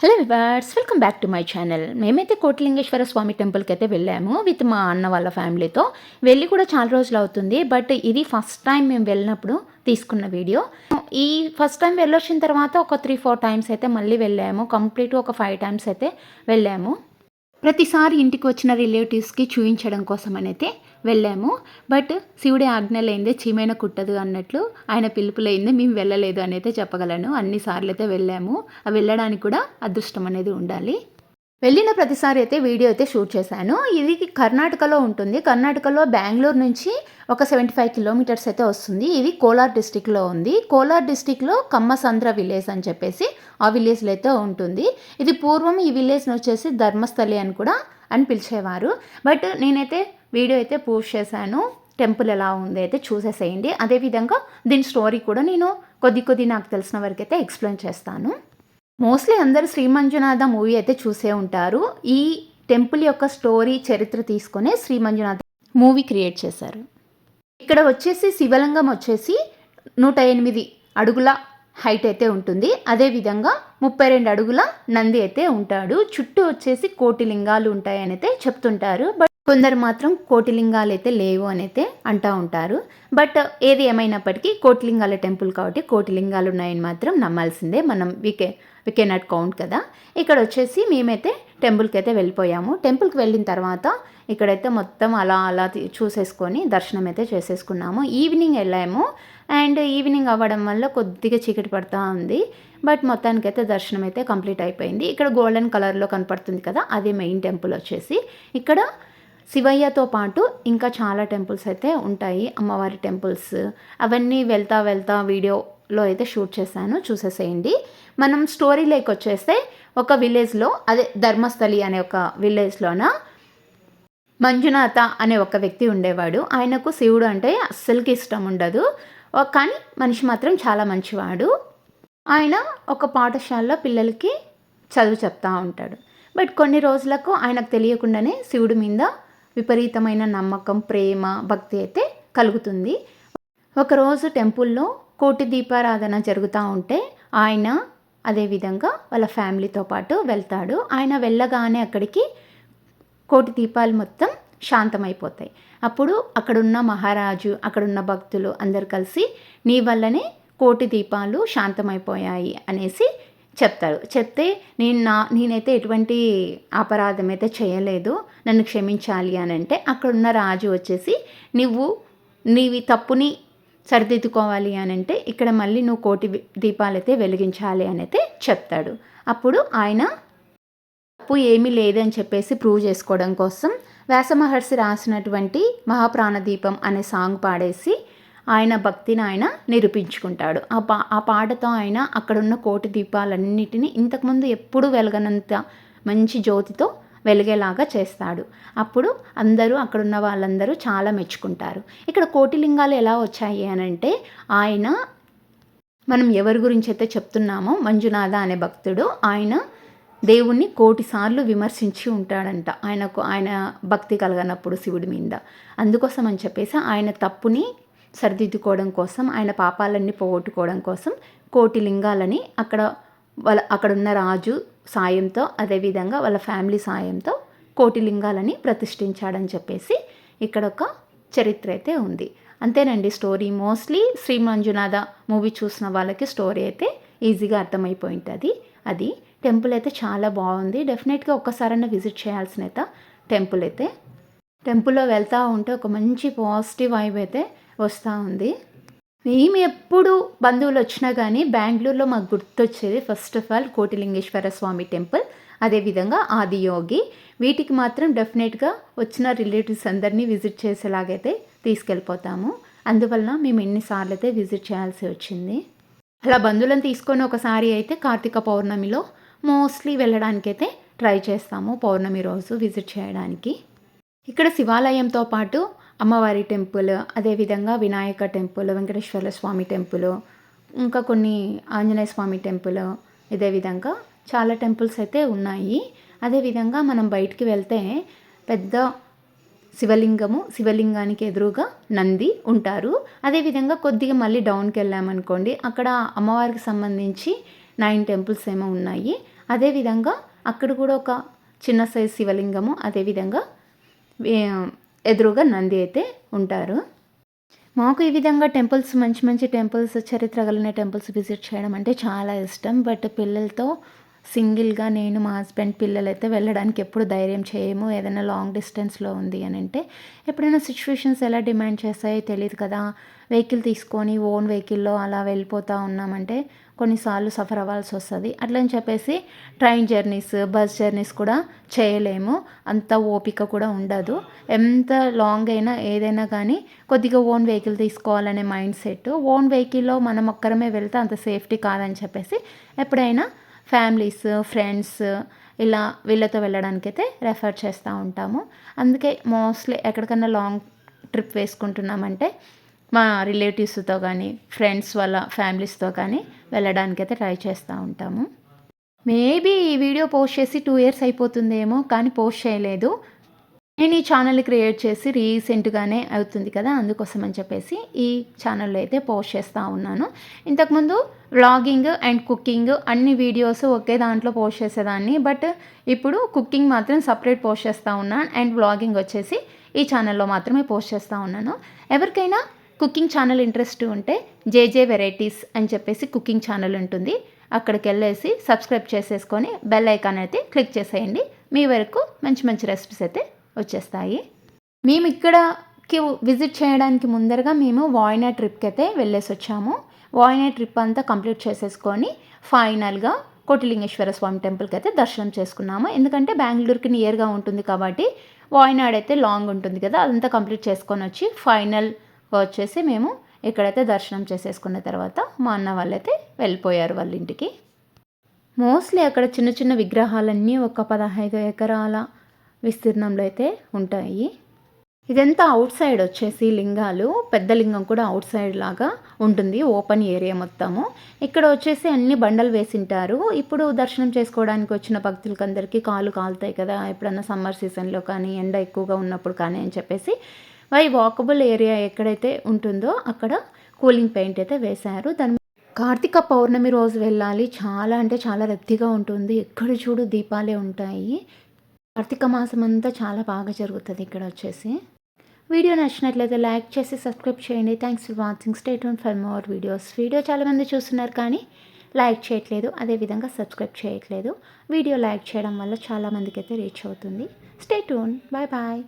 Hello viewers, welcome back to my channel. మేమైతే కోటిలింగేశ్వర స్వామి టెంపుల్కి అయితే వెళ్ళాము విత్ మా అన్న వాళ్ళ ఫ్యామిలీతో. వెళ్ళి కూడా చాలా రోజులు అవుతుంది, బట్ ఇది ఫస్ట్ టైం మేము వెళ్ళినప్పుడు తీసుకున్న వీడియో. ఈ ఫస్ట్ టైం వెళ్ళొచ్చిన తర్వాత ఒక 3-4 టైమ్స్ అయితే మళ్ళీ వెళ్ళాము. కంప్లీట్ ఒక 5 టైమ్స్ అయితే వెళ్ళాము. ప్రతిసారి ఇంటికి వచ్చిన రిలేటివ్స్కి చూపించడం కోసం అయితే వెళ్ళాము. బట్ శివుడి ఆజ్ఞ లేనిదే చీమైన కుట్టదు అన్నట్లు ఆయన పిలుపు లేనిదే మేము వెళ్ళలేదు అని అయితే చెప్పగలను. అన్నిసార్లు అయితే వెళ్ళాము. ఆ వెళ్ళడానికి కూడా అదృష్టం అనేది ఉండాలి. వెళ్ళిన ప్రతిసారి అయితే వీడియో అయితే షూట్ చేశాను. ఇది కర్ణాటకలో ఉంటుంది. కర్ణాటకలో బెంగళూరు నుంచి ఒక 75 కిలోమీటర్స్ అయితే వస్తుంది. ఇది కోలార్ డిస్టిక్లో ఉంది. కోలార్ డిస్టిక్లో కమ్మసంద్ర విలేజ్ అని చెప్పేసి ఆ విలేజ్లో అయితే ఉంటుంది. ఇది పూర్వం ఈ విలేజ్ని వచ్చేసి ధర్మస్థలి అని కూడా అని పిలిచేవారు. బట్ నేనైతే వీడియో అయితే పోస్ట్ చేశాను. టెంపుల్ ఎలా ఉంది అయితే చూసేసేయండి. అదేవిధంగా దీని స్టోరీ కూడా నేను కొద్ది నాకు తెలిసిన వరకు అయితే ఎక్స్ప్లెయిన్ చేస్తాను. మోస్ట్లీ అందరూ శ్రీ మంజునాథ మూవీ అయితే చూసే ఉంటారు. ఈ టెంపుల్ యొక్క స్టోరీ చరిత్ర తీసుకునే శ్రీ మంజునాథ మూవీ క్రియేట్ చేశారు. ఇక్కడ వచ్చేసి శివలింగం వచ్చేసి 108 అడుగుల హైట్ అయితే ఉంటుంది. అదేవిధంగా 32 అడుగుల నంది అయితే ఉంటాడు. చుట్టూ వచ్చేసి కోటి లింగాలు ఉంటాయని అయితే చెప్తుంటారు. బట్ కొందరు మాత్రం కోటిలింగాలు అయితే లేవు అని అయితే అంటూ ఉంటారు. బట్ ఏది ఏమైనప్పటికీ కోటిలింగాల టెంపుల్ కాబట్టి కోటిలింగాలు ఉన్నాయని మాత్రం నమ్మాల్సిందే. మనం వి కెనాట్ కౌంట్ కదా. ఇక్కడ వచ్చేసి మేమైతే టెంపుల్కి అయితే వెళ్ళిపోయాము. టెంపుల్కి వెళ్ళిన తర్వాత ఇక్కడైతే మొత్తం అలా చూసేసుకొని దర్శనం అయితే చేసేసుకున్నాము. ఈవినింగ్ వెళ్ళాము. అండ్ ఈవినింగ్ అవ్వడం వల్ల కొద్దిగా చీకటి పడుతూ ఉంది. బట్ మొత్తానికైతే దర్శనం అయితే కంప్లీట్ అయిపోయింది. ఇక్కడ గోల్డెన్ కలర్లో కనపడుతుంది కదా, అదే మెయిన్ టెంపుల్ వచ్చేసి. ఇక్కడ శివయ్యతో పాటు ఇంకా చాలా టెంపుల్స్ అయితే ఉంటాయి, అమ్మవారి టెంపుల్స్. అవన్నీ వెళ్తా వీడియోలో అయితే షూట్ చేశాను, చూసేసేయండి. మనం స్టోరీలోకి వచ్చేస్తే ఒక విలేజ్లో, అదే ధర్మస్థలి అనే ఒక విలేజ్లోన మంజునాథ అనే ఒక వ్యక్తి ఉండేవాడు. ఆయనకు శివుడు అంటే అస్సలకి ఇష్టం ఉండదు, కానీ మనిషి మాత్రం చాలా మంచివాడు. ఆయన ఒక పాఠశాలలో పిల్లలకి చదువు చెప్తూ ఉంటాడు. బట్ కొన్ని రోజులకు ఆయనకు తెలియకుండానే శివుడి మీద విపరీతమైన నమ్మకం, ప్రేమ, భక్తి అయితే కలుగుతుంది. ఒకరోజు టెంపుల్లో కోటి దీపారాధన జరుగుతూ ఉంటే ఆయన అదేవిధంగా వాళ్ళ ఫ్యామిలీతో పాటు వెళ్తాడు. ఆయన వెళ్ళగానే అక్కడికి కోటి దీపాలు మొత్తం శాంతమైపోతాయి. అప్పుడు అక్కడున్న మహారాజు, అక్కడున్న భక్తులు అందరు కలిసి నీ వల్లనే కోటి దీపాలు శాంతమైపోయాయి అనేసి చెప్తాడు. చెప్తే నేనైతే ఎటువంటి అపరాధం అయితే చేయలేదు, నన్ను క్షమించాలి అని అంటే అక్కడున్న రాజు వచ్చేసి నీవి తప్పుని సరిదిద్దుకోవాలి అని అంటే ఇక్కడ మళ్ళీ నువ్వు కోటి దీపాలైతే వెలిగించాలి అని అయితే చెప్తాడు. అప్పుడు ఆయన తప్పు ఏమీ లేదని చెప్పేసి ప్రూవ్ చేసుకోవడం కోసం వ్యాసమహర్షి రాసినటువంటి మహాప్రాణదీపం అనే సాంగ్ పాడేసి ఆయన భక్తిని ఆయన నిరూపించుకుంటాడు. ఆ పాటతో ఆయన అక్కడున్న కోటి దీపాలన్నిటినీ ఇంతకుముందు ఎప్పుడూ వెలగనంత మంచి జ్యోతితో వెలిగేలాగా చేస్తాడు. అప్పుడు అక్కడున్న వాళ్ళందరూ చాలా మెచ్చుకుంటారు. ఇక్కడ కోటిలింగాలు ఎలా వచ్చాయి అని అంటే, ఆయన మనం ఎవరి గురించి అయితే చెప్తున్నామో మంజునాథ అనే భక్తుడు, ఆయన దేవుణ్ణి 1,000 సార్లు విమర్శించి ఉంటాడంట ఆయన భక్తి కలగనప్పుడు శివుడి మీద. అందుకోసం అని చెప్పేసి ఆయన తప్పుని సరిదిద్దుకోవడం కోసం, ఆయన పాపాలన్నీ పోగొట్టుకోవడం కోసం కోటి లింగాలని అక్కడున్న రాజు సాయంతో, అదేవిధంగా వాళ్ళ ఫ్యామిలీ సాయంతో కోటి లింగాలని ప్రతిష్ఠించాడని చెప్పేసి ఇక్కడ ఒక చరిత్ర అయితే ఉంది. అంతేనండి story. Mostly Shri Manjunatha movie చూసిన వాళ్ళకి స్టోరీ అయితే ఈజీగా అర్థమైపోయి ఉంటుంది. అది టెంపుల్ అయితే చాలా బాగుంది. డెఫినెట్గా ఒక్కసారైనా విజిట్ చేయాల్సిన టెంపుల్ అయితే. టెంపుల్లో వెళ్తూ ఉంటే ఒక మంచి పాజిటివ్ వైబ్ అయితే వస్తూ ఉంది. మేము ఎప్పుడు బంధువులు వచ్చినా కానీ బెంగళూరులో మాకు గుర్తొచ్చేది first of all Kotilingeshwara Swamy temple, అదేవిధంగా ఆదియోగి. వీటికి మాత్రం డెఫినెట్గా వచ్చిన రిలేటివ్స్ అందరినీ విజిట్ చేసేలాగైతే తీసుకెళ్ళిపోతాము. అందువలన మేము ఎన్నిసార్లు అయితే విజిట్ చేయాల్సి వచ్చింది. అలా బంధువులను తీసుకొని ఒకసారి అయితే కార్తీక పౌర్ణమిలో మోస్ట్లీ వెళ్ళడానికైతే ట్రై చేస్తాము, పౌర్ణమి రోజు విజిట్ చేయడానికి. ఇక్కడ శివాలయంతో పాటు అమ్మవారి టెంపుల్, అదేవిధంగా వినాయక టెంపుల్, వెంకటేశ్వర స్వామి టెంపుల్, ఇంకా కొన్ని ఆంజనేయ స్వామి టెంపుల్, ఇదే విధంగా చాలా టెంపుల్స్ అయితే ఉన్నాయి. అదేవిధంగా మనం బయటికి వెళ్తే పెద్ద శివలింగానికి ఎదురుగా నంది ఉంటారు. అదేవిధంగా కొద్దిగా మళ్ళీ డౌన్కి వెళ్ళామనుకోండి, అక్కడ అమ్మవారికి సంబంధించి 9 టెంపుల్స్ ఏమో ఉన్నాయి. అదేవిధంగా అక్కడ కూడా ఒక చిన్న సైజు శివలింగము, అదేవిధంగా ఎదురుగా నంది అయితే ఉంటారు. మాకు ఈ విధంగా టెంపుల్స్, మంచి మంచి టెంపుల్స్, చరిత్ర కలిగిన టెంపుల్స్ విజిట్ చేయడం అంటే చాలా ఇష్టం. బట్ పిల్లలతో సింగిల్గా నేను, మా హస్బెండ్, పిల్లలైతే వెళ్ళడానికి ఎప్పుడు ధైర్యం చేయము. ఏదైనా లాంగ్ డిస్టెన్స్లో ఉంది అని అంటే ఎప్పుడైనా సిచ్యువేషన్స్ ఎలా డిమాండ్ చేస్తాయో తెలియదు కదా. వెహికల్ తీసుకొని ఓన్ వెహికల్లో అలా వెళ్ళిపోతూ ఉన్నామంటే కొన్నిసార్లు సఫర్ అవ్వాల్సి వస్తుంది. అట్లని చెప్పేసి ట్రైన్ జర్నీస్, బస్ జర్నీస్ కూడా చేయలేము. అంత ఓపిక కూడా ఉండదు. ఎంత లాంగ్ అయినా ఏదైనా కానీ కొద్దిగా ఓన్ వెహికల్ తీసుకోవాలనే మైండ్ సెట్. ఓన్ వెహికల్లో మనం ఒక్కరమే వెళ్తే అంత సేఫ్టీ కాదని చెప్పేసి ఎప్పుడైనా ఫ్యామిలీస్, ఫ్రెండ్స్ ఇలా వీళ్ళతో వెళ్ళడానికైతే రెఫర్ చేస్తూ ఉంటాము. అందుకే మోస్ట్లీ ఎక్కడికన్నా లాంగ్ ట్రిప్ వేసుకుంటున్నామంటే మా రిలేటివ్స్తో కానీ, ఫ్రెండ్స్ వాళ్ళ ఫ్యామిలీస్తో కానీ వెళ్ళడానికైతే ట్రై చేస్తూ ఉంటాము. మేబీ ఈ వీడియో పోస్ట్ చేసి 2 years అయిపోతుందేమో, కానీ పోస్ట్ చేయలేదు. నేను ఈ ఛానల్ క్రియేట్ చేసి రీసెంట్గానే అవుతుంది కదా, అందుకోసం అని చెప్పేసి ఈ ఛానల్లో అయితే పోస్ట్ చేస్తూ ఉన్నాను. ఇంతకుముందు వ్లాగింగ్ అండ్ కుకింగ్ అన్ని వీడియోస్ ఒకే దాంట్లో పోస్ట్ చేసేదాన్ని. బట్ ఇప్పుడు కుకింగ్ మాత్రం సపరేట్ పోస్ట్ చేస్తూ ఉన్నాను అండ్ వ్లాగింగ్ వచ్చేసి ఈ ఛానల్లో మాత్రమే పోస్ట్ చేస్తూ ఉన్నాను. ఎవరికైనా కుకింగ్ ఛానల్ ఇంట్రెస్ట్ ఉంటే జేజే వెరైటీస్ అని చెప్పేసి కుకింగ్ ఛానల్ ఉంటుంది. అక్కడికి వెళ్ళేసి సబ్స్క్రైబ్ చేసేసుకొని బెల్ ఐకాన్ అయితే క్లిక్ చేసేయండి. మీ వరకు మంచి మంచి రెసిపీస్ అయితే వచ్చేస్తాయి. మేము ఇక్కడకి విజిట్ చేయడానికి ముందరగా మేము వాయనాడ్ ట్రిప్కి అయితే వెళ్ళేసి వచ్చాము. వాయనాడ్ ట్రిప్ అంతా కంప్లీట్ చేసేసుకొని ఫైనల్గా కోటిలింగేశ్వర స్వామి టెంపుల్కి అయితే దర్శనం చేసుకున్నాము. ఎందుకంటే బెంగళూరుకి నియర్గా ఉంటుంది కాబట్టి వాయనాడ్ అయితే లాంగ్ ఉంటుంది కదా, అదంతా కంప్లీట్ చేసుకొని వచ్చి ఫైనల్గా వచ్చేసి మేము ఇక్కడైతే దర్శనం చేసేసుకున్న తర్వాత మా అన్న వాళ్ళైతే వెళ్ళిపోయారు వాళ్ళ ఇంటికి. మోస్ట్లీ అక్కడ చిన్న చిన్న విగ్రహాలన్నీ ఒక 15 ఎకరాల విస్తీర్ణంలో అయితే ఉంటాయి. ఇదంతా అవుట్ సైడ్ వచ్చేసి లింగాలు, పెద్ద లింగం కూడా అవుట్ సైడ్ లాగా ఉంటుంది, ఓపెన్ ఏరియా మొత్తము. ఇక్కడ వచ్చేసి అన్ని బండలు వేసింటారు. ఇప్పుడు దర్శనం చేసుకోవడానికి వచ్చిన భక్తులకందరికీ కాలు కాలుతాయి కదా, ఎప్పుడన్నా సమ్మర్ సీజన్లో కానీ ఎండ ఎక్కువగా ఉన్నప్పుడు కానీ అని చెప్పేసి వాకబుల్ ఏరియా ఎక్కడైతే ఉంటుందో అక్కడ కూలింగ్ పెయింట్ అయితే వేశారు. దాని కార్తీక పౌర్ణమి రోజు వెళ్ళాలి, చాలా అంటే చాలా రద్దీగా ఉంటుంది. ఎక్కడ చూడు దీపాలే ఉంటాయి. కార్తీక మాసం అంతా చాలా బాగా జరుగుతుంది ఇక్కడ వచ్చేసి. వీడియో నచ్చినట్లయితే లైక్ చేసి సబ్స్క్రైబ్ చేయండి. Thanks for watching. Stay tune for more videos. Video చాలామంది చూస్తున్నారు కానీ లైక్ చేయట్లేదు, అదేవిధంగా సబ్స్క్రైబ్ చేయట్లేదు. వీడియో లైక్ చేయడం వల్ల చాలామందికి అయితే రీచ్ అవుతుంది. Stay tune. Bye bye.